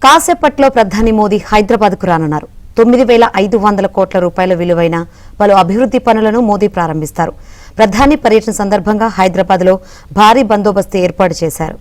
కాసేపట్లో ప్రధాని మోదీ హైదరాబాద్కు రానున్నారు. 9,500 కోట్ల రూపాయల విలువైన పలు అభివృద్ధి పనులను మోదీ ప్రారంభిస్తారు. ప్రధాని పర్యటన సందర్భంగా హైదరాబాద్లో భారీ బందోబస్తు ఏర్పాటు చేశారు.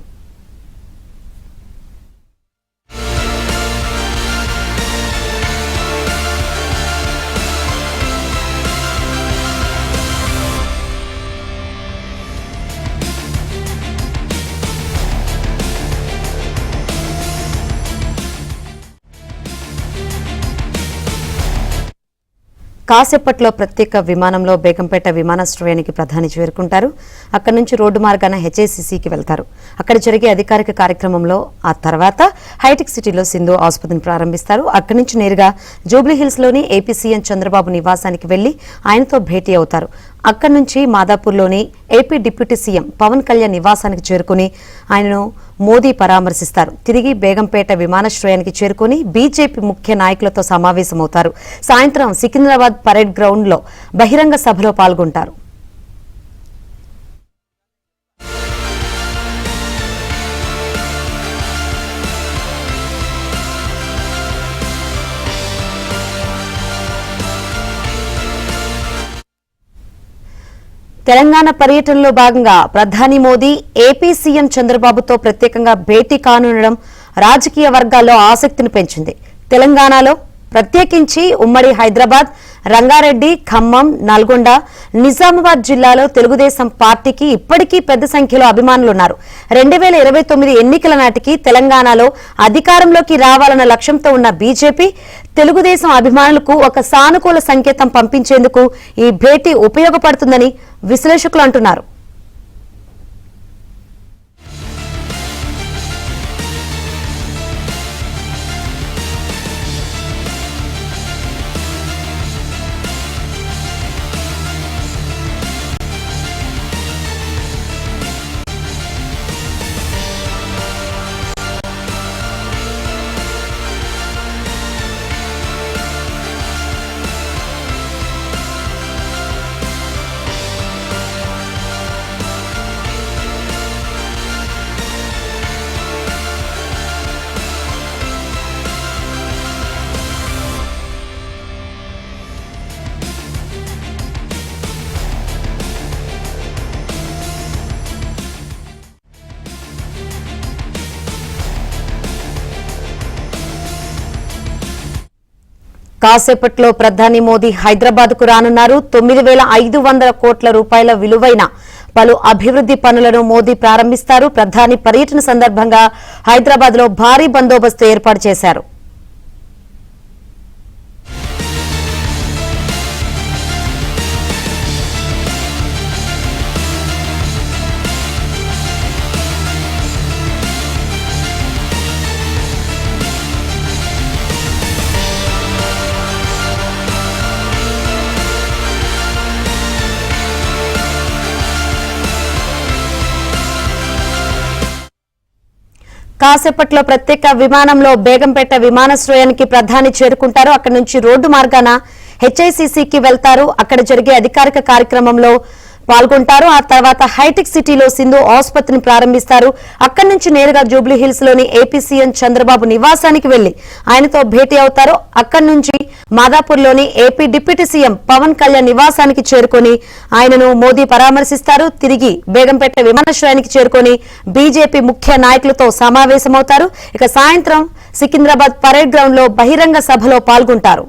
కాసేపట్లో ప్రత్యేక విమానంలో బేగంపేట విమానాశ్రయానికి ప్రధాని చేరుకుంటారు. అక్కడి నుంచి రోడ్డు మార్గాన హెచ్ఐసిసికి వెళ్తారు. అక్కడ జరిగే అధికారిక కార్యక్రమంలో ఆ తర్వాత హైటెక్ సిటీలో సింధు ఆసుపత్రిని ప్రారంభిస్తారు. అక్కడి నుంచి నేరుగా జూబ్లీహిల్స్లోని ఏపీ సీఎం చంద్రబాబు నివాసానికి వెళ్లి ఆయనతో భేటీ అవుతారు. అక్కడి నుంచి మాదాపూర్లోని AP deputy CM Pawan Kalyan నివాసానికి చేరుకుని ఆయనను మోదీ పరామర్శిస్తారు. తిరిగి బేగంపేట విమానాశ్రయానికి చేరుకుని బీజేపీ ముఖ్య నాయకులతో సమావేశమవుతారు. సాయంత్రం సికింద్రాబాద్ పరేడ్ గ్రౌండ్లో బహిరంగ సభలో పాల్గొంటారు. తెలంగాణ పర్యటనలో భాగంగా ప్రధాని మోదీ ఏపీ సీఎం చంద్రబాబుతో ప్రత్యేకంగా భేటీ కానుండడం రాజకీయ వర్గాల్లో ఆసక్తిని పెంచింది. తెలంగాణలో ప్రత్యేకించి ఉమ్మడి హైదరాబాద్, రంగారెడ్డి, ఖమ్మం, నల్గొండ, నిజామాబాద్ జిల్లాలో తెలుగుదేశం పార్టీకి ఇప్పటికీ పెద్ద సంఖ్యలో అభిమానులున్నారు. 2029 ఎన్నికల నాటికి తెలంగాణలో అధికారంలోకి రావాలన్న లక్ష్యంతో ఉన్న బీజేపీ తెలుగుదేశం అభిమానులకు ఒక సానుకూల సంకేతం పంపించేందుకు ఈ భేటీ ఉపయోగపడుతుందని విశ్లేషకులు అంటున్నారు. కాసేపట్లో ప్రధాని మోదీ హైదరాబాద్కు రానున్నారు. 9,500 కోట్ల రూపాయల విలువైన పలు అభివృద్ధి పనులను మోదీ ప్రారంభిస్తారు. ప్రధాని పర్యటన సందర్భంగా హైదరాబాద్లో భారీ బందోబస్తు ఏర్పాటు చేశారు. కాసేపట్లో ప్రత్యేక విమానంలో బేగంపేట విమానాశ్రయానికి ప్రధాని చేరుకుంటారు. అక్కడి నుంచి రోడ్డు మార్గాన హెచ్ఐసిసికి వెళ్తారు. అక్కడ జరిగే అధికారిక కార్యక్రమంలో పాల్గొంటారు. ఆ తర్వాత హైటెక్ సిటీలో సింధు ఆసుపత్రిని ప్రారంభిస్తారు. అక్కడి నుంచి నేరుగా జూబ్లీహిల్స్ లోని ఏపీ సీఎం చంద్రబాబు నివాసానికి వెళ్లి ఆయనతో భేటీ అవుతారు. అక్కడి నుంచి మాదాపూర్లోని AP deputy CM Pawan Kalyan నివాసానికి చేరుకుని ఆయనను మోదీ పరామర్శిస్తారు. తిరిగి బేగంపేట విమానాశ్రయానికి చేరుకుని బీజేపీ ముఖ్య నాయకులతో సమావేశమవుతారు. ఇక సాయంత్రం సికింద్రాబాద్ పరేడ్ గ్రౌండ్ లో బహిరంగ సభలో పాల్గొంటారు.